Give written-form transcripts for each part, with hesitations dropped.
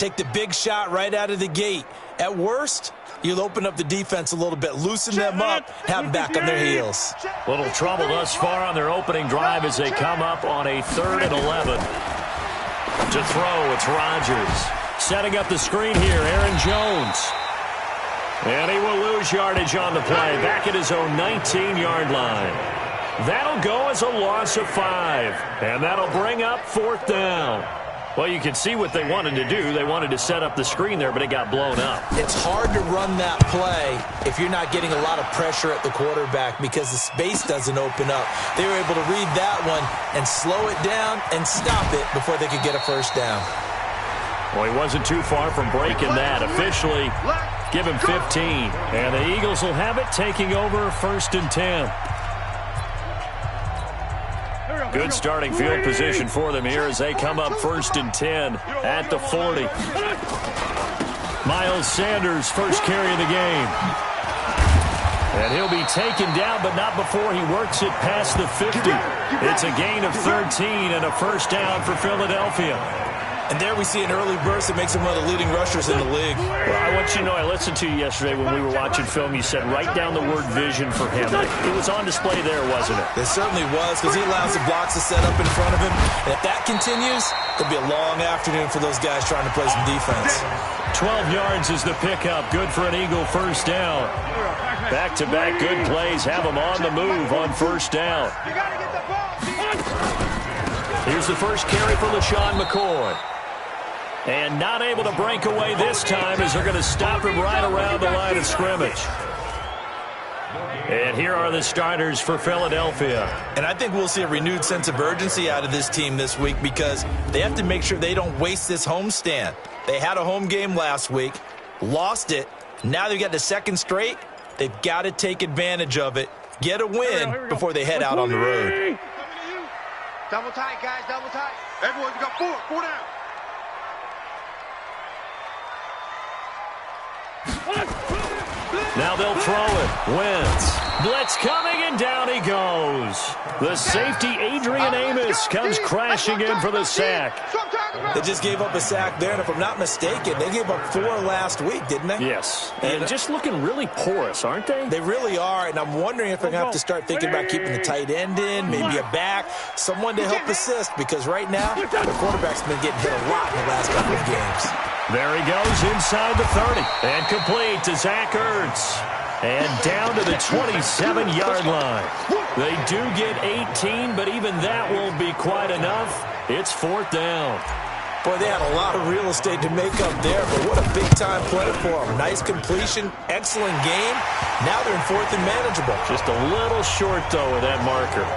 Take the big shot right out of the gate. At worst, you'll open up the defense a little bit, loosen them up, have them back on their heels. Little trouble thus far on their opening drive as they come up on a 3rd and 11. To throw, it's Rodgers. Setting up the screen here, Aaron Jones. And he will lose yardage on the play, back at his own 19-yard line. That'll go as a loss of 5, and that'll bring up 4th down. Well, you can see what they wanted to do. They wanted to set up the screen there, but it got blown up. It's hard to run that play if you're not getting a lot of pressure at the quarterback because the space doesn't open up. They were able to read that one and slow it down and stop it before they could get a first down. Well, he wasn't too far from breaking that. Officially, give him 15. And the Eagles will have it, taking over 1st and 10. Good starting field position for them here as they come up 1st and 10 at the 40. Miles Sanders, first carry of the game. And he'll be taken down, but not before he works it past the 50. It's a gain of 13 and a first down for Philadelphia. And there we see an early burst that makes him one of the leading rushers in the league. Well, I want you to know, I listened to you yesterday when we were watching film. You said write down the word vision for him. It was on display there, wasn't it? It certainly was, because he allows the blocks to set up in front of him. And if that continues, it'll be a long afternoon for those guys trying to play some defense. 12 yards is the pickup. Good for an Eagle first down. Back-to-back good plays have them on the move on first down. Here's the first carry for LaShawn McCoy. And not able to break away this time as they're going to stop him right around the line of scrimmage. And here are the starters for Philadelphia. And I think we'll see a renewed sense of urgency out of this team this week because they have to make sure they don't waste this homestand. They had a home game last week, lost it. Now they've got the second straight. They've got to take advantage of it, get a win before they head out on the road. Double tight, guys, double tight. Everyone, you got four down. Now they'll throw it. Wentz. Blitz coming, and down he goes. The safety, Adrian Amos, comes crashing in for the sack. They just gave up a sack there, and if I'm not mistaken, they gave up 4 last week, didn't they? Yes. And just looking really porous, aren't they? They really are, and I'm wondering if they're going to have to start thinking about keeping the tight end in, maybe a back, someone to help assist, because right now, the quarterback's been getting hit a lot in the last couple of games. There he goes inside the 30. And complete to Zach Ertz. And down to the 27-yard line. They do get 18, but even that won't be quite enough. It's 4th down. Boy, they had a lot of real estate to make up there, but what a big-time play for them. Nice completion, excellent game. Now they're in 4th and manageable. Just a little short, though, of that marker.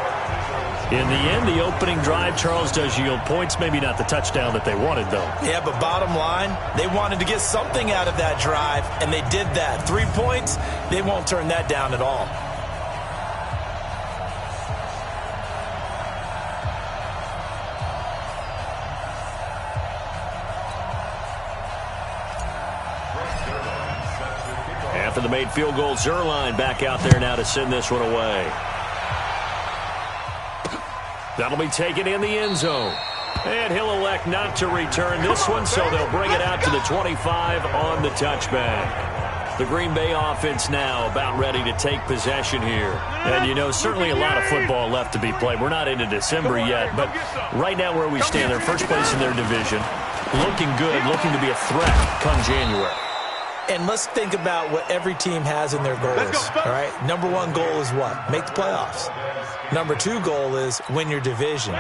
In the end, the opening drive, Charles, does yield points. Maybe not the touchdown that they wanted, though. Yeah, but bottom line, they wanted to get something out of that drive, and they did that. 3 points, they won't turn that down at all. After the made field goal, Zerline back out there now to send this one away. That'll be taken in the end zone. And he'll elect not to return this one, so they'll bring it out to the 25 on the touchback. The Green Bay offense now about ready to take possession here. And, you know, certainly a lot of football left to be played. We're not into December yet, but right now where we stand, they're first place in their division. Looking good, looking to be a threat come January. And let's think about what every team has in their goals, all right? Number 1 goal is what? Make the playoffs. Number 2 goal is win your division.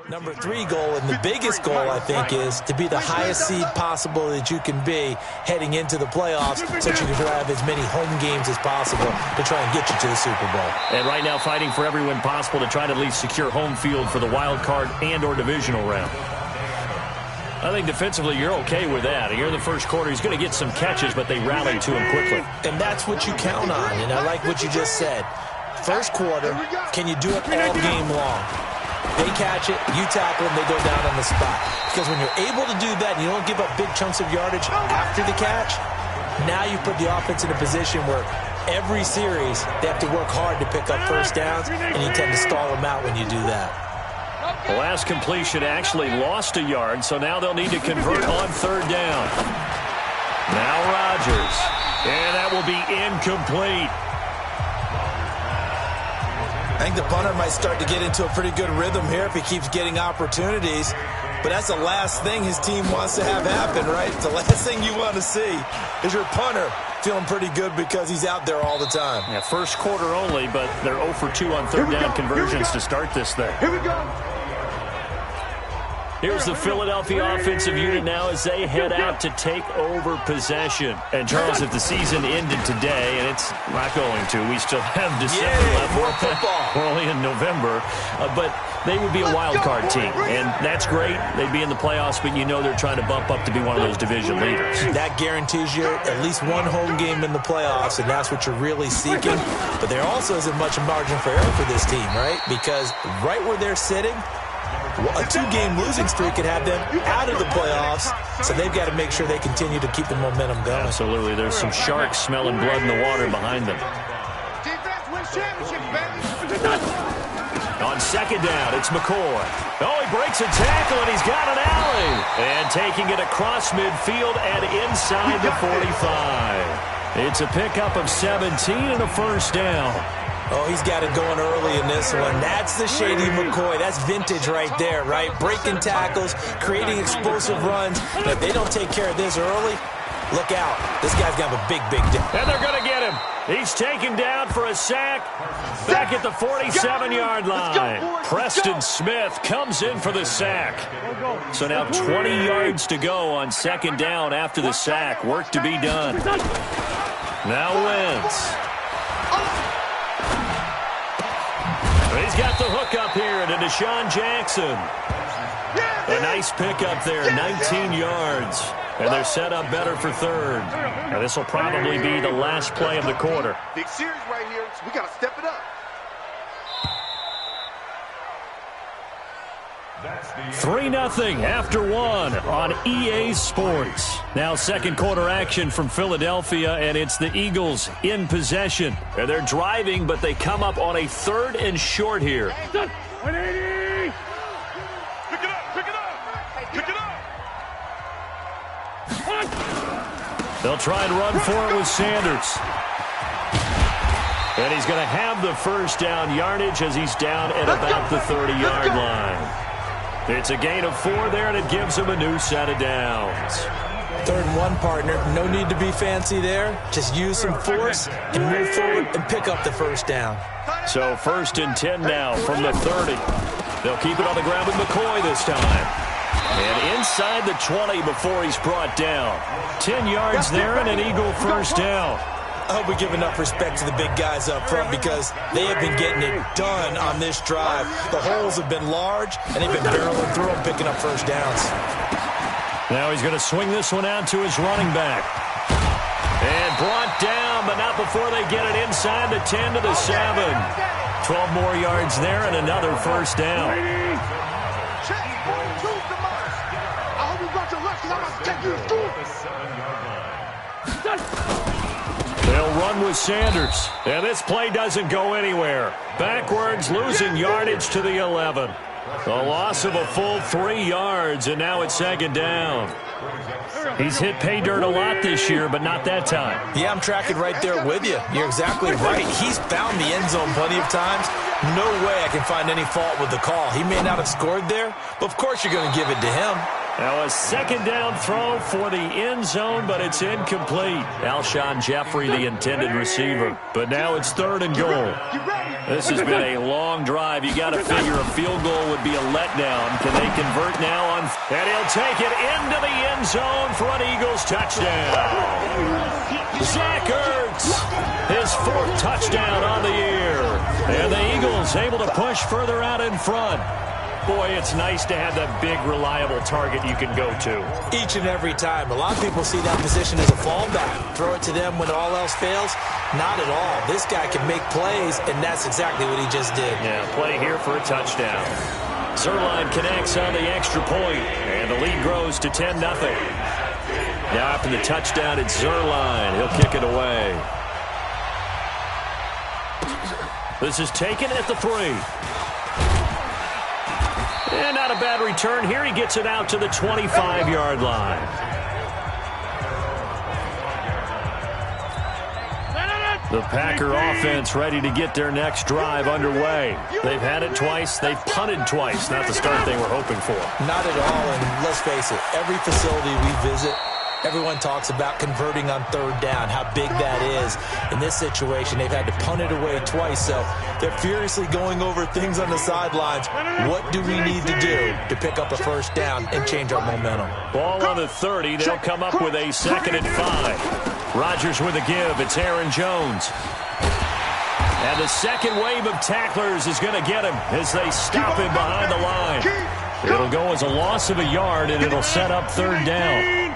Number 3 goal, and the biggest goal, I think, is to be the highest seed possible that you can be heading into the playoffs so that you can have as many home games as possible to try and get you to the Super Bowl. And right now fighting for every win possible to try to at least secure home field for the wild card and or divisional round. I think defensively you're okay with that. Here in the first quarter, he's going to get some catches, but they rallied to him quickly. And that's what you count on, and I like what you just said. First quarter, can you do it all game long? They catch it, you tackle them, they go down on the spot. Because when you're able to do that and you don't give up big chunks of yardage after the catch, now you put the offense in a position where every series they have to work hard to pick up first downs, and you tend to stall them out when you do that. The last completion actually lost a yard, so now they'll need to convert on third down. Now Rodgers, and that will be incomplete. I think the punter might start to get into a pretty good rhythm here if he keeps getting opportunities. But that's the last thing his team wants to have happen, right? The last thing you want to see is your punter feeling pretty good because he's out there all the time. Yeah, first quarter only, but they're 0 for 2 on third down conversions to start this thing. Here we go. Here's the Philadelphia offensive unit now as they head out to take over possession. And, Charles, if the season ended today, and it's not going to, we still have December left. More football. We're only in November. But they would be a wild card team, and that's great. They'd be in the playoffs, but you know they're trying to bump up to be one of those division leaders. That guarantees you at least one home game in the playoffs, and that's what you're really seeking. But there also isn't much margin for error for this team, right? Because right where they're sitting, a 2-game losing streak could have them out of the playoffs, so they've got to make sure they continue to keep the momentum going. Absolutely. There's some sharks smelling blood in the water behind them. Defense wins championships, baby. On second down, it's McCoy. Oh, he breaks a tackle, and he's got an alley. And taking it across midfield and inside the 45. It's a pickup of 17 and a first down. Oh, he's got it going early in this one. That's the shady McCoy. That's vintage right there, right? Breaking tackles, creating explosive runs. But if they don't take care of this early, look out. This guy's got a big day. And they're going to get him. He's taken down for a sack back at the 47-yard line. Preston Smith comes in for the sack. So now 20 yards to go on second down after the sack. Work to be done. Now Wentz. He's got the hook up here to Deshaun Jackson. A nice pickup there, 19 yards. And they're set up better for third. Now this will probably be the last play of the quarter. Big series right here, so we got to step it up. 3-0 after 1 on EA Sports. Now second quarter action from Philadelphia, and it's the Eagles in possession. And they're driving, but they come up on a 3rd and short here. 180! Pick it up, pick it up, pick it up! They'll try and run for it with Sanders. And he's going to have the first down yardage as he's down at about the 30-yard line. It's a gain of 4 there, and it gives him a new set of downs. 3rd and 1, partner. No need to be fancy there. Just use some force and move forward and pick up the first down. So 1st and 10 now from the 30. They'll keep it on the ground with McCoy this time. And inside the 20 before he's brought down. 10 yards there and an Eagle first down. I hope we give enough respect to the big guys up front because they have been getting it done on this drive. The holes have been large, and they've been barreling through them, picking up first downs. Now he's going to swing this one out to his running back. And brought down, but not before they get it inside the 10 to the 7. 12 more yards there and another first down. Check, 42's the mark. I hope you brought your lunch because I'm about to take you to school. They'll run with Sanders. And this play doesn't go anywhere. Backwards, losing yardage to the 11. A loss of a full 3 yards, and now it's second down. He's hit pay dirt a lot this year, but not that time. Yeah, I'm tracking right there with you. You're exactly right. He's found the end zone plenty of times. No way I can find any fault with the call. He may not have scored there, but of course you're going to give it to him. Now a second down throw for the end zone, but it's incomplete. Alshon Jeffrey, the intended receiver. But now it's 3rd and goal. This has been a long drive. You got to figure a field goal would be a letdown. Can they convert now on? And he'll take it into the end zone for an Eagles touchdown. Zach Ertz, his 4th touchdown on the year. And the Eagles able to push further out in front. Boy, it's nice to have that big, reliable target you can go to. Each and every time. A lot of people see that position as a fallback. Throw it to them when all else fails. Not at all. This guy can make plays, and that's exactly what he just did. Yeah, play here for a touchdown. Zerline connects on the extra point, and the lead grows to 10-0. Now after the touchdown, it's Zerline. He'll kick it away. This is taken at the 3. And not a bad return here. He gets it out to the 25-yard line. The Packer offense ready to get their next drive underway. They've had it twice. They've punted twice. Not the start they were hoping for. Not at all, and let's face it, every facility we visit, everyone talks about converting on third down, how big that is. In this situation, they've had to punt it away twice, so they're furiously going over things on the sidelines. What do we need to do to pick up a first down and change our momentum? Ball on the 30. They'll come up with a 2nd and 5. Rodgers with a give. It's Aaron Jones. And the second wave of tacklers is going to get him as they stop him behind the line. It'll go as a loss of a yard, and it'll set up third down.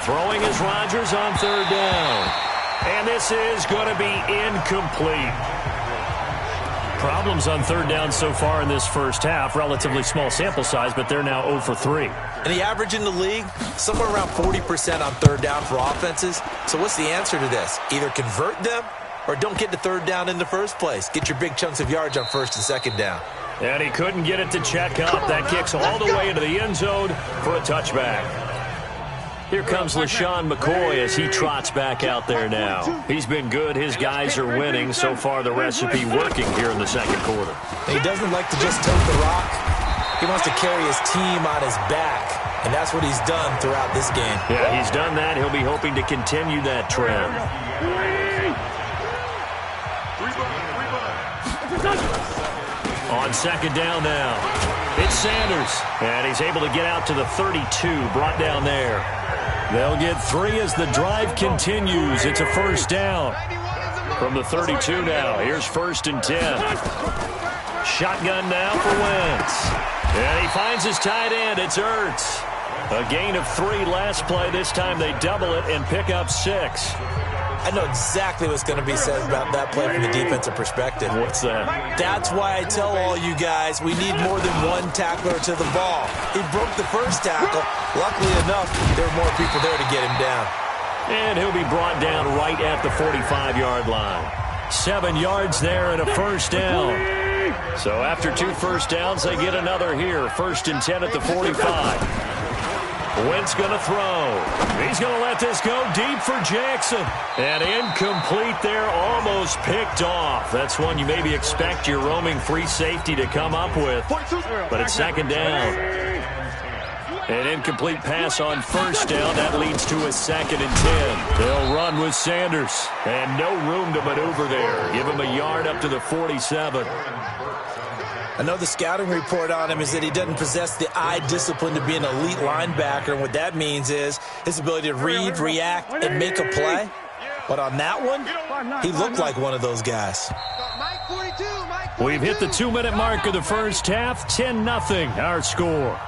Throwing is Rodgers on third down. And this is going to be incomplete. Problems on third down so far in this first half. Relatively small sample size, but they're now 0 for 3. And the average in the league, somewhere around 40% on third down for offenses. So what's the answer to this? Either convert them or don't get the third down in the first place. Get your big chunks of yards on first and second down. And he couldn't get it to check up. That kicks all the way into the end zone for a touchback. Here comes LaShawn McCoy as he trots back out there now. He's been good. His guys are winning. So far, the recipe working here in the second quarter. He doesn't like to just tote the rock. He wants to carry his team on his back, and that's what he's done throughout this game. Yeah, he's done that. He'll be hoping to continue that trend. On second down now, it's Sanders, and he's able to get out to the 32, brought down there. They'll get 3 as the drive continues. It's a first down from the 32 now. Here's 1st and 10. Shotgun now for Wentz. And he finds his tight end. It's Ertz. A gain of 3 last play. This time they double it and pick up 6. I know exactly what's going to be said about that play from the defensive perspective. What's that? That's why I tell all you guys we need more than one tackler to the ball. He broke the first tackle. Luckily enough, there were more people there to get him down. And he'll be brought down right at the 45-yard line. 7 yards there and a first down. So after 2 first downs, they get another here. 1st and 10 at the 45. Wentz going to throw. He's going to let this go deep for Jackson. And incomplete there, almost picked off. That's one you maybe expect your roaming free safety to come up with. But it's second down. An incomplete pass on first down. That leads to a 2nd and 10. They'll run with Sanders. And no room to maneuver there. Give him a yard up to the 47. I know the scouting report on him is that he doesn't possess the eye discipline to be an elite linebacker, and what that means is his ability to read, react, and make a play. But on that one, he looked like one of those guys. We've hit the 2-minute mark of the first half. 10-0 our score.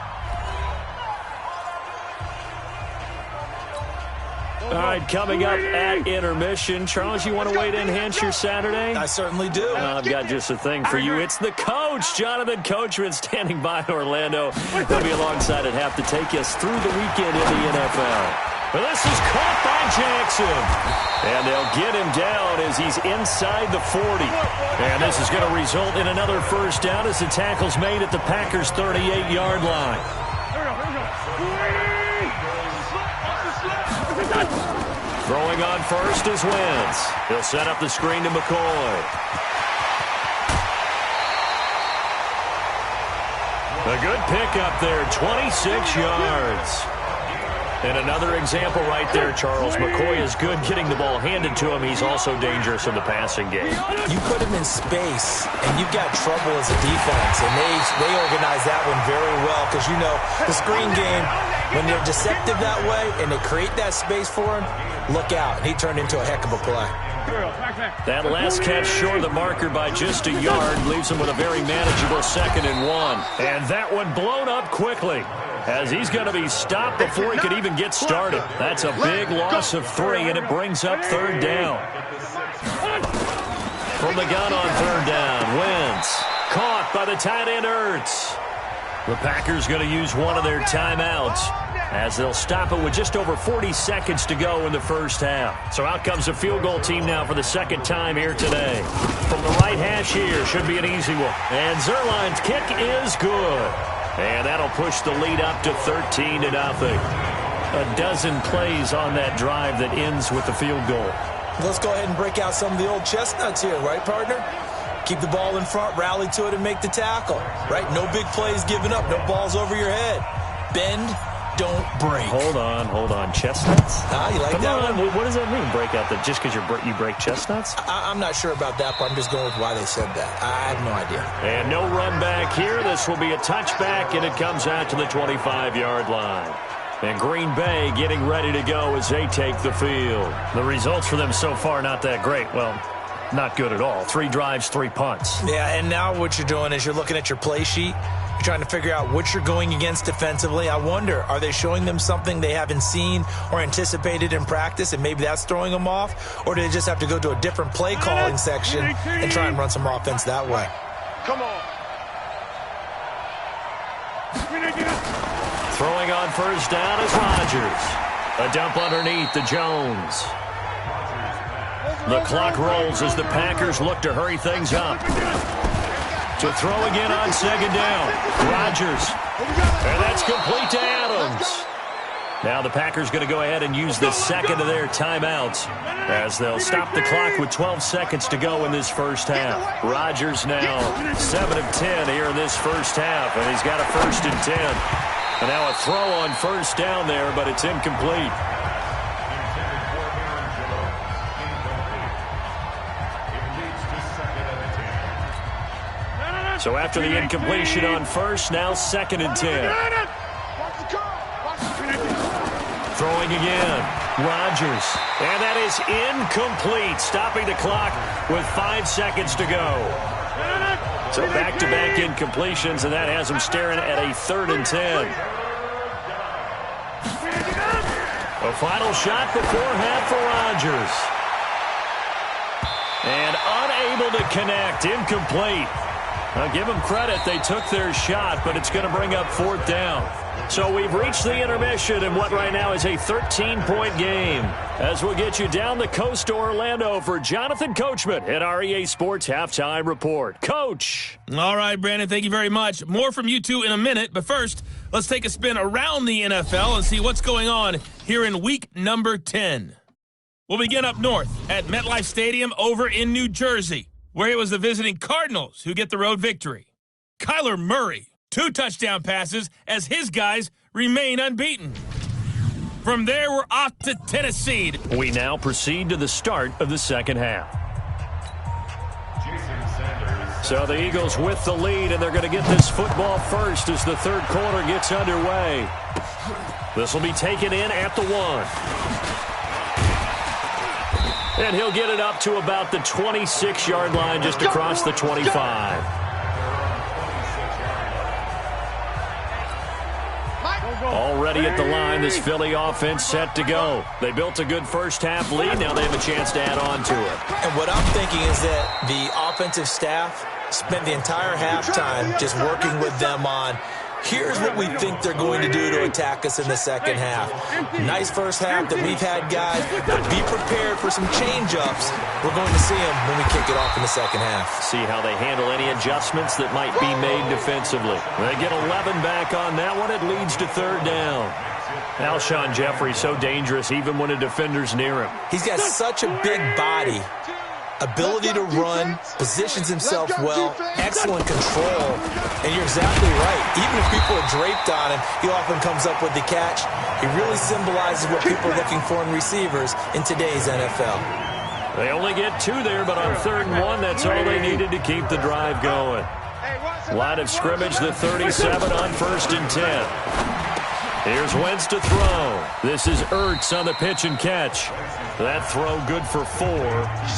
All right, coming up at intermission. Charles, you want to wait to enhance your Saturday? I certainly do. I've got just a thing for you. It's the coach, Jonathan Coachman, standing by in Orlando. He'll be alongside at half to take us through the weekend in the NFL. But this is caught by Jackson. And they'll get him down as he's inside the 40. And this is going to result in another first down as the tackle's made at the Packers' 38-yard line. Throwing on first is Wentz. He'll set up the screen to McCoy. A good pickup there, 26 yards. And another example right there, Charles. McCoy is good getting the ball handed to him. He's also dangerous in the passing game. You put him in space, and you've got trouble as a defense. And they organize that one very well because, you know, the screen game, when they're deceptive that way and they create that space for him, look out. And he turned into a heck of a play. That last catch short of the marker by just a yard leaves him with a very manageable 2nd and 1. And that one blown up quickly as he's going to be stopped before he could even get started. That's a big loss of 3, and it brings up third down. From the gun on third down. Wentz caught by the tight end Ertz. The Packers going to use one of their timeouts as they'll stop it with just over 40 seconds to go in the first half. So out comes the field goal team now for the second time here today. From the right hash here, should be an easy one. And Zerline's kick is good. And that'll push the lead up to 13-0. A dozen plays on that drive that ends with the field goal. Let's go ahead and break out some of the old chestnuts here, right, partner? Keep the ball in front, rally to it, and make the tackle, right? No big plays given up, no balls over your head. Bend, don't break. Hold on. Chestnuts? You like that Come on, one? what does that mean, break out? Just because you break chestnuts? I'm not sure about that part. I'm just going with why they said that. I have no idea. And no run back here. This will be a touchback, and it comes out to the 25-yard line. And Green Bay getting ready to go as they take the field. The results for them so far not that great. Well, not good at all. 3 drives, 3 punts. Yeah, and now what you're doing is you're looking at your play sheet. You're trying to figure out what you're going against defensively. I wonder, are they showing them something they haven't seen or anticipated in practice, and maybe that's throwing them off? Or do they just have to go to a different play calling section and try and run some offense that way? Come on. Throwing on first down is Rodgers. A dump underneath to Jones. The clock rolls as the Packers look to hurry things up. To throw again on second down. Rodgers. And that's complete to Adams. Now the Packers going to go ahead and use the second of their timeouts as they'll stop the clock with 12 seconds to go in this first half. Rodgers now 7 of 10 here in this first half, and he's got a 1st and 10. And now a throw on first down there, but it's incomplete. So after the incompletion on first, now 2nd and 10. Throwing again. Rodgers. And that is incomplete, stopping the clock with 5 seconds to go. So back-to-back incompletions, and that has him staring at a 3rd and 10. A final shot before half for Rodgers. And unable to connect, incomplete. I'll give them credit. They took their shot, but it's going to bring up 4th down. So we've reached the intermission in what right now is a 13-point game. As we'll get you down the coast to Orlando for Jonathan Coachman at our EA Sports Halftime Report. Coach. All right, Brandon, thank you very much. More from you two in a minute, but first, let's take a spin around the NFL and see what's going on here in week number 10. We'll begin up north at MetLife Stadium over in New Jersey, where it was the visiting Cardinals who get the road victory. Kyler Murray, 2 touchdown passes as his guys remain unbeaten. From there, we're off to Tennessee. We now proceed to the start of the second half. So the Eagles with the lead, and they're going to get this football first as the third quarter gets underway. This will be taken in at the 1. And he'll get it up to about the 26-yard line, just across the 25. Already at the line, this Philly offense set to go. They built a good first half lead. Now they have a chance to add on to it. And what I'm thinking is that the offensive staff spent the entire halftime just working with them on, here's what we think they're going to do to attack us in the second half. Nice first half that we've had, guys, but be prepared for some change-ups. We're going to see them when we kick it off in the second half. See how they handle any adjustments that might be made defensively. They get 11 back on that one. It leads to third down. Alshon Jeffrey so dangerous even when a defender's near him. He's got such a big body. Ability to run, positions himself well, excellent control, and you're exactly right. Even if people are draped on him, he often comes up with the catch. He really symbolizes what people are looking for in receivers in today's NFL. They only get 2 there, but on 3rd and 1, that's all they needed to keep the drive going. Line of scrimmage, the 37 on 1st and 10. Here's Wentz to throw. This is Ertz on the pitch and catch. That throw good for 4.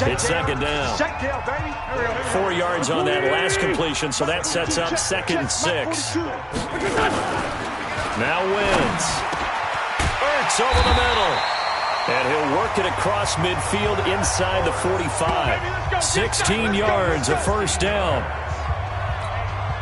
It's second down. 4 yards on that last completion, so that sets up 2nd and 6. Now Wentz. Ertz over the middle. And he'll work it across midfield inside the 45. 16 yards, a first down.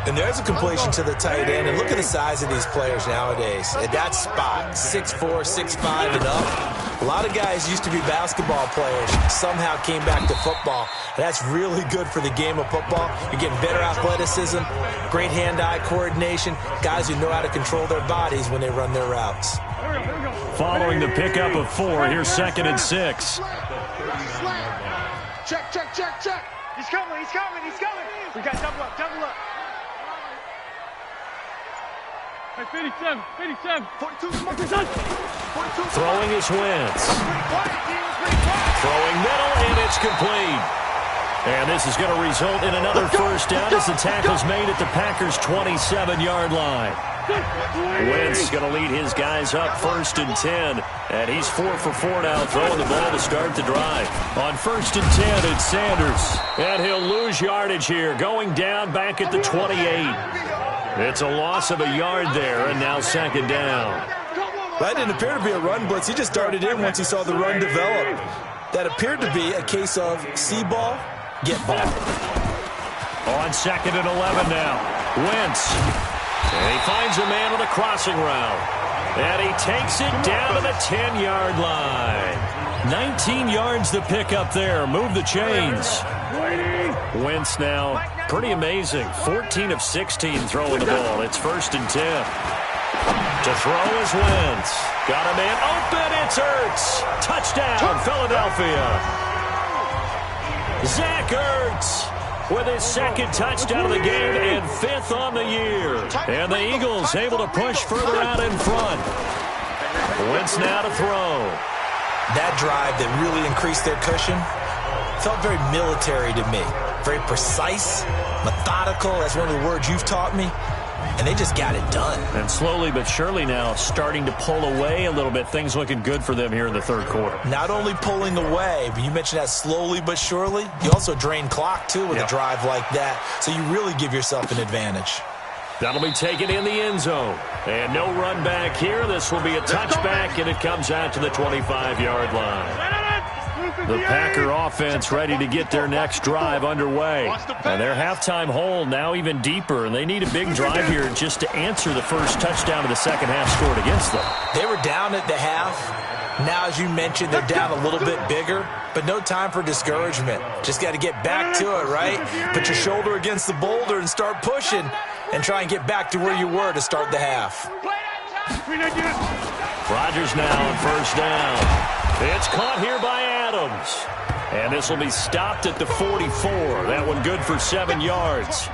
And there's a completion to the tight end. And look at the size of these players nowadays. At that spot, 6'4", 6'5", and up. A lot of guys used to be basketball players, somehow came back to football. And that's really good for the game of football. You're getting better athleticism, great hand-eye coordination, guys who know how to control their bodies when they run their routes. Following the pickup of 4, here's 2nd and 6. Check, check, check, check. He's coming, he's coming, he's coming. We got double up, double up. Hey, 57, 57. 42, 42. Throwing is Wentz. Throwing middle, and it's complete. And this is going to result in another first down as the tackle's made at the Packers' 27-yard line. Wentz going to lead his guys up 1st and 10. And he's 4 for 4 now, throwing the ball to start the drive. On 1st and 10, it's Sanders. And he'll lose yardage here, going down back at the 28. It's a loss of a yard there, and now 2nd down. That didn't appear to be a run blitz. He just darted in once he saw the run develop. That appeared to be a case of see ball, get ball. On 2nd and 11 now. Wentz. And he finds a man on the crossing route. And he takes it down to the 10-yard line. 19 yards to pick up there. Move the chains. Wentz now, pretty amazing. 14 of 16 throwing the ball. It's 1st and 10. To throw is Wentz. Got a man open. It's Ertz. Touchdown, Philadelphia. Zach Ertz with his 2nd touchdown of the game and 5th on the year. And the Eagles able to push further out in front. Wentz now to throw. That drive that really increased their cushion felt very military to me. Very precise, methodical. That's one of the words you've taught me. And they just got it done. And slowly but surely now starting to pull away a little bit. Things looking good for them here in the 3rd quarter. Not only pulling away, but you mentioned that slowly but surely. You also drain clock, too, with a drive like that. So you really give yourself an advantage. That'll be taken in the end zone. And no run back here. This will be a touchback, and it comes out to the 25-yard line. The Packer offense ready to get their next drive underway. And their halftime hole now even deeper, and they need a big drive here just to answer the first touchdown of the second half scored against them. They were down at the half. Now, as you mentioned, they're down a little bit bigger, but no time for discouragement. Just got to get back to it, right? Put your shoulder against the boulder and start pushing and try and get back to where you were to start the half. Rodgers now on 1st down. It's caught here by Adams. And this will be stopped at the 44. That one good for 7 yards.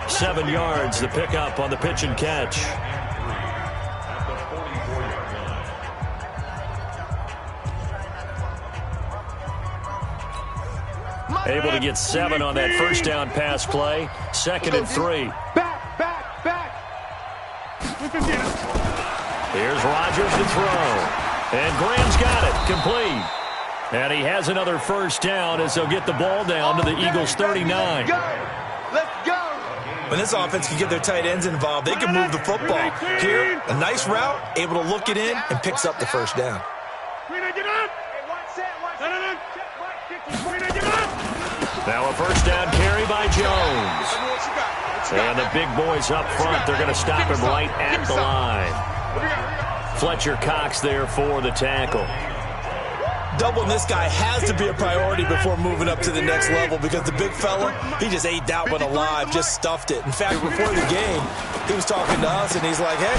7 yards, the pickup on the pitch and catch. Able to get 7 on that first down pass play. 2nd and 3. Back. Here's Rodgers to throw. And Graham's got it, complete. And he has another first down as they'll get the ball down to the Eagles' 39. Let's go. When this offense can get their tight ends involved, they can move the football. Here, a nice route, able to look it in, and picks up the first down. Now a first down carry by Jones. And the big boys up front, they're going to stop him right at the line. Fletcher Cox there for the tackle. Doubling this guy has to be a priority before moving up to the next level because the big fella, he just ate that one alive, just stuffed it. In fact, before the game, he was talking to us, and he's like, hey,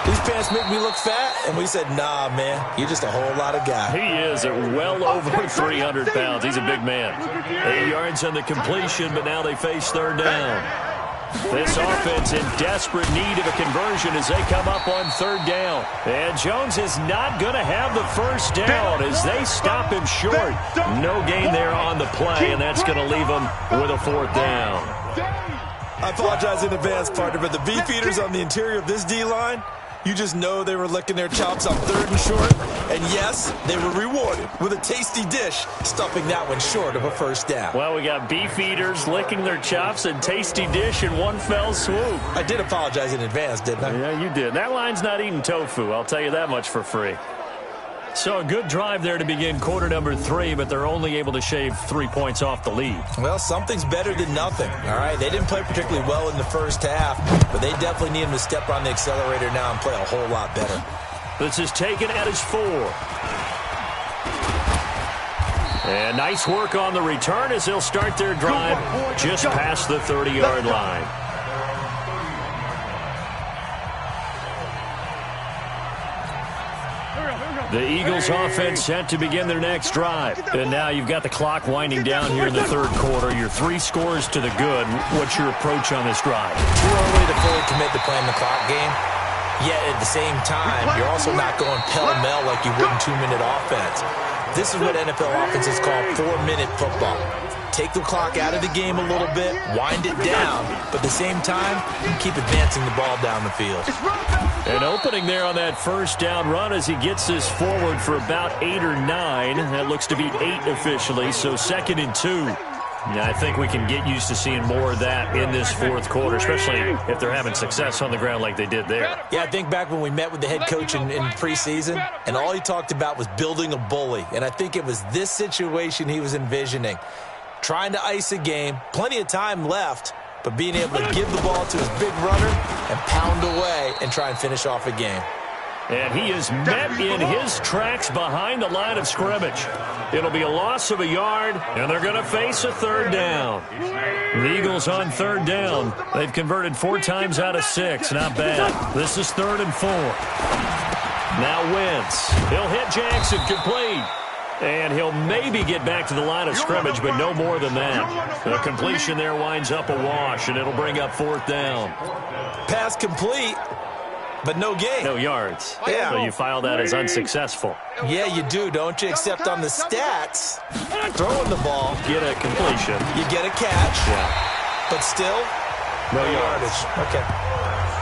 these pants make me look fat. And we said, nah, man, you're just a whole lot of guy. He is at well over 300 pounds. He's a big man. 8 yards on the completion, but now they face 3rd down. This offense in desperate need of a conversion as they come up on 3rd down. And Jones is not going to have the first down as they stop him short. No gain there on the play, and that's going to leave him with a 4th down. I apologize in advance, partner, but the beefeaters on the interior of this D-line, you just know they were licking their chops on 3rd and short. And yes, they were rewarded with a tasty dish, stuffing that one short of a first down. Well, we got beef eaters licking their chops and tasty dish in one fell swoop. I did apologize in advance, didn't I? Yeah, you did. That line's not eating tofu, I'll tell you that much for free. So a good drive there to begin quarter number 3, but they're only able to shave 3 points off the lead. Well, something's better than nothing, all right? They didn't play particularly well in the first half, but they definitely need him to step on the accelerator now and play a whole lot better. This is taken at his 4. And nice work on the return as they'll start their drive just past the 30-yard line. The Eagles offense set to begin their next drive. And now you've got the clock winding down here in the third quarter. Your 3 scores to the good. What's your approach on this drive? Too early to fully commit to playing the clock game. Yet at the same time, you're also not going pell-mell like you would in 2-minute offense. This is what NFL offenses call 4-minute football. Take the clock out of the game a little bit, wind it down, but at the same time, keep advancing the ball down the field. An opening there on that first down run as he gets this forward for about 8 or 9. That looks to be 8 officially, so 2nd and 2. Yeah, I think we can get used to seeing more of that in this fourth quarter, especially if they're having success on the ground like they did there. Yeah, I think back when we met with the head coach in preseason, and all he talked about was building a bully. And I think it was this situation he was envisioning. Trying to ice a game, plenty of time left, but being able to give the ball to his big runner and pound away and try and finish off a game. And he is met in his tracks behind the line of scrimmage. It'll be a loss of a yard, and they're going to face a 3rd down. The Eagles on 3rd down. They've converted 4 times out of 6. Not bad. This is 3rd and 4. Now Wentz. He'll hit Jackson complete. And he'll maybe get back to the line of scrimmage, but no more than that. The completion there winds up a wash, and it'll bring up 4th down. Pass complete, but no gain. No yards. Yeah. So you file that as unsuccessful. Yeah, you do, don't you? Except on the stats, throwing the ball, Get a completion. you get a catch, Yeah. but still, no yardage. Okay.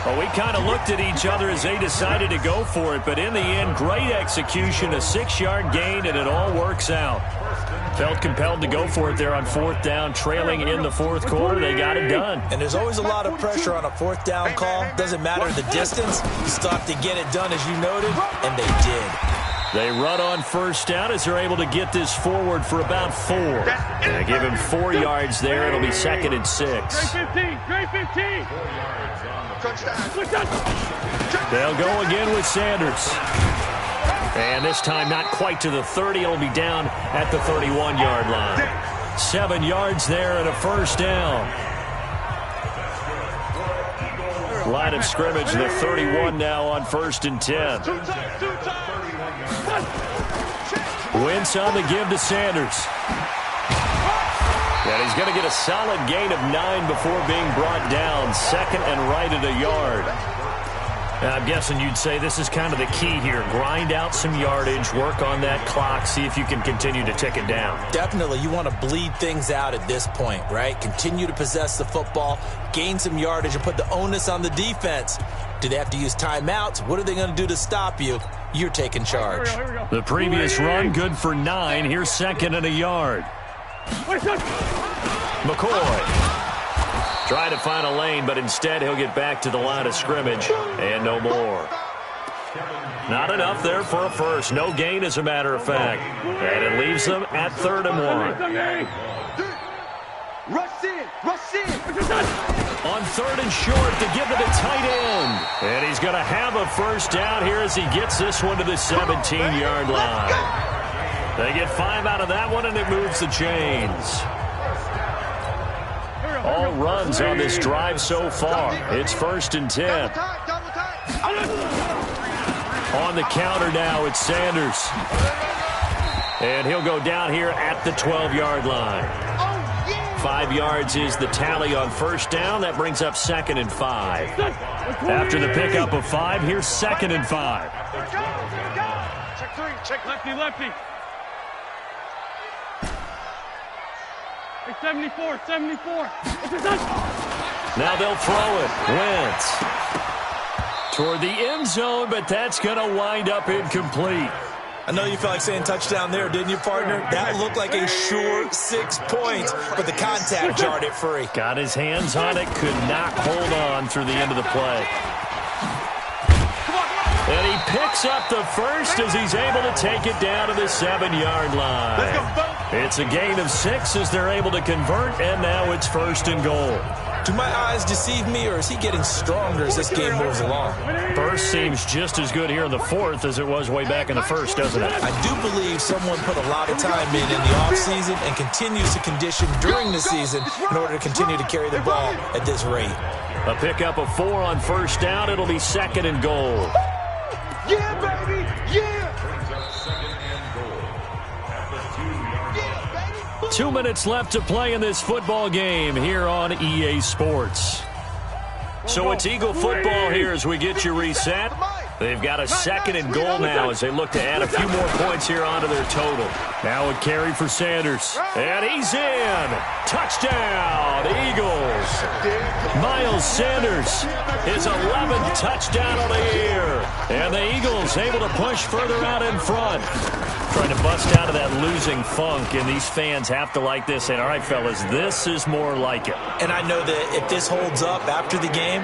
Well, we kind of looked at each other as they decided to go for it, but in the end, great execution, a 6-yard gain, and it all works out. Felt compelled to go for it there on 4th down, trailing in the fourth quarter. They got it done. And there's always a lot of pressure on a 4th down call. Doesn't matter the distance. You still have to get it done, as you noted, and they did. They run on 1st down as they're able to get this forward for about 4. And give him 4 yards there. It'll be 2nd and 6. Great 15. They'll go again with Sanders. And this time not quite to the 30. It'll be down at the 31-yard line. 7 yards there and a 1st down. Line of scrimmage, the 31 now on 1st and 10. Wentz on the give to Sanders. And he's going to get a solid gain of 9 before being brought down. 2nd and right at a yard. And I'm guessing you'd say this is kind of the key here. Grind out some yardage, work on that clock, see if you can continue to tick it down. Definitely. You want to bleed things out at this point, right? Continue to possess the football, gain some yardage, and put the onus on the defense. Do they have to use timeouts? What are they going to do to stop you? You're taking charge. The previous run, good for 9. Here's 2nd and a yard. McCoy. Trying to find a lane, but instead he'll get back to the line of scrimmage, and no more. Not enough there for a first. No gain, as a matter of fact. And it leaves them at 3rd and 1. Rush in. On 3rd and short to give it a tight end. And he's going to have a 1st down here as he gets this one to the 17-yard line. They get 5 out of that one, and it moves the chains. All runs on this drive so far. It's 1st and 10. On the counter now, it's Sanders. And he'll go down here at the 12-yard line. 5 yards is the tally on 1st down. That brings up 2nd and 5. After the pickup of 5, here's 2nd and 5. Check 3. Check lefty. 74. Now they'll throw it. Wentz toward the end zone, but that's going to wind up incomplete. I know you felt like saying touchdown there, didn't you, partner? That looked like a sure 6 points, but the contact jarred it free. Got his hands on it, could not hold on through the end of the play. And he picks up the first as he's able to take it down to the 7-yard line. It's a gain of 6 as they're able to convert, and now it's 1st and goal. Do my eyes deceive me, or is he getting stronger as this game moves along? First seems just as good here in the 4th as it was way back in the 1st, doesn't it? I do believe someone put a lot of time in the offseason and continues to condition during the season in order to continue to carry the ball at this rate. A pickup of 4 on 1st down. It'll be 2nd and goal. Yeah, baby! Yeah! 2 minutes left to play in this football game here on EA Sports. So it's Eagle football here as we get you reset. They've got a 2nd and goal now as they look to add a few more points here onto their total. Now a carry for Sanders. And he's in. Touchdown, Eagles. Miles Sanders, his 11th touchdown of the year. And the Eagles able to push further out in front. Trying to bust out of that losing funk, and these fans have to like this. And all right, fellas, this is more like it. And I know that if this holds up after the game,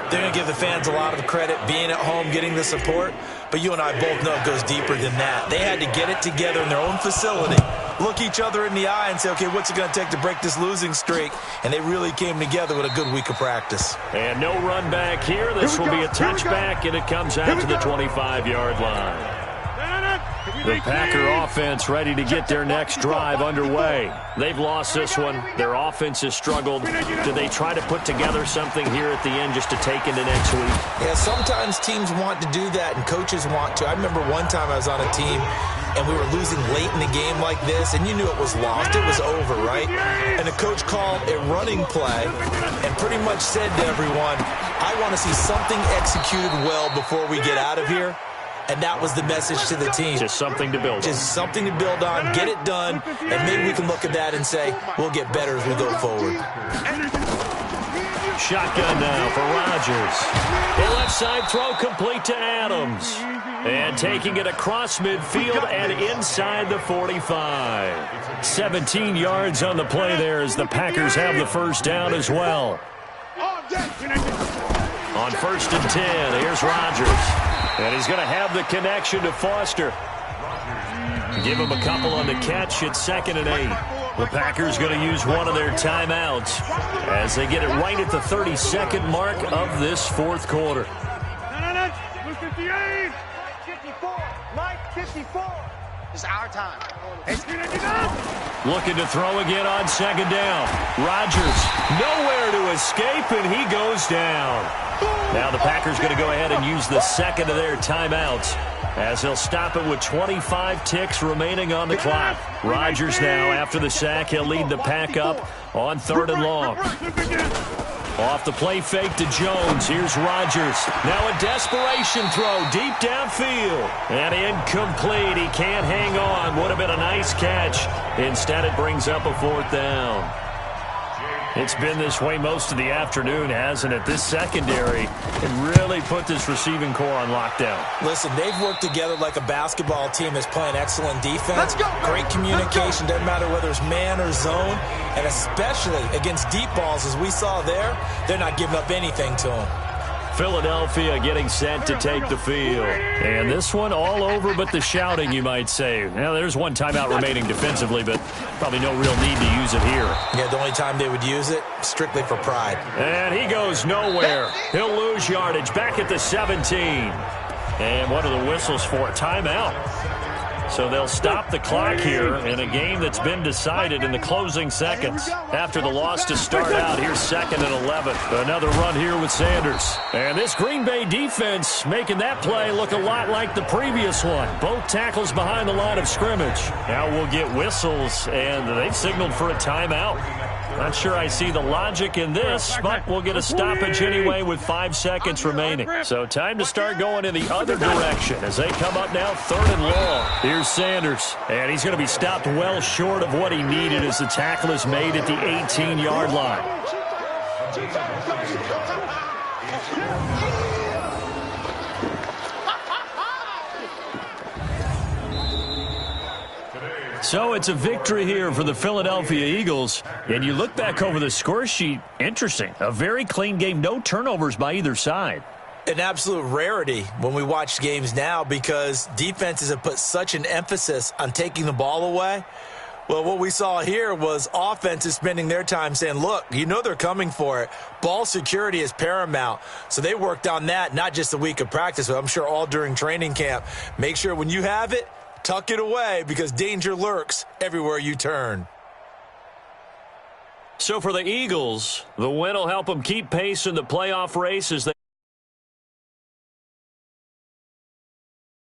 they're going to give the fans a lot of credit, being at home, getting the support. But you and I both know it goes deeper than that. They had to get it together in their own facility, look each other in the eye and say, okay, what's it going to take to break this losing streak? And they really came together with a good week of practice. And no run back here. This will be a touchback, and it comes out to the 25-yard line. The Packer offense ready to get their next drive underway. They've lost this one. Their offense has struggled. Do they try to put together something here at the end just to take into next week? Yeah, sometimes teams want to do that and coaches want to. I remember one time I was on a team and we were losing late in the game like this, and you knew it was lost. It was over, right? And the coach called a running play and pretty much said to everyone, I want to see something executed well before we get out of here. And that was the message to the team. Just something to build on. Just something to build on, get it done, and maybe we can look at that and say, we'll get better as we go forward. Shotgun now for Rodgers. The left side throw complete to Adams. And taking it across midfield and inside the 45. 17 yards on the play there as the Packers have the first down as well. On 1st and 10, here's Rodgers. And he's going to have the connection to Foster. Give him a couple on the catch. It's 2nd and 8. The Packers going to use one of their timeouts as they get it right at the 32nd mark of this 4th quarter. 54. It's our time. Looking to throw again on 2nd down. Rodgers nowhere to escape, and he goes down. Now the Packers going to go ahead and use the 2nd of their timeouts as they'll stop it with 25 ticks remaining on the clock. Rodgers now, after the sack, he'll lead the pack up on 3rd and long. Off the play fake to Jones. Here's Rodgers. Now a desperation throw deep downfield. And incomplete. He can't hang on. Would have been a nice catch. Instead, it brings up a 4th down. It's been this way most of the afternoon, hasn't it? This secondary can really put this receiving core on lockdown. Listen, they've worked together like a basketball team that's playing excellent defense. Great communication. Doesn't matter whether it's man or zone. And especially against deep balls, as we saw there, they're not giving up anything to them. Philadelphia getting set to take the field. And this one all over but the shouting, you might say. Now, there's one timeout remaining defensively, but probably no real need to use it here. Yeah, the only time they would use it, strictly for pride. And he goes nowhere. He'll lose yardage back at the 17. And what are the whistles for? Timeout. So they'll stop the clock here in a game that's been decided in the closing seconds. After the loss to start out, here's 2nd and 11. Another run here with Sanders. And this Green Bay defense making that play look a lot like the previous one. Both tackles behind the line of scrimmage. Now we'll get whistles, and they've signaled for a timeout. Not sure I see the logic in this, but we'll get a stoppage anyway with 5 seconds remaining. So time to start going in the other direction as they come up now 3rd and long. Here's Sanders, and he's going to be stopped well short of what he needed as the tackle is made at the 18-yard line. So it's a victory here for the Philadelphia Eagles. And you look back over the score sheet, interesting. A very clean game, no turnovers by either side. An absolute rarity when we watch games now because defenses have put such an emphasis on taking the ball away. Well, what we saw here was offenses spending their time saying, look, you know they're coming for it. Ball security is paramount. So they worked on that, not just a week of practice, but I'm sure all during training camp. Make sure when you have it, tuck it away because danger lurks everywhere you turn. So for the Eagles, the win will help them keep pace in the playoff race as they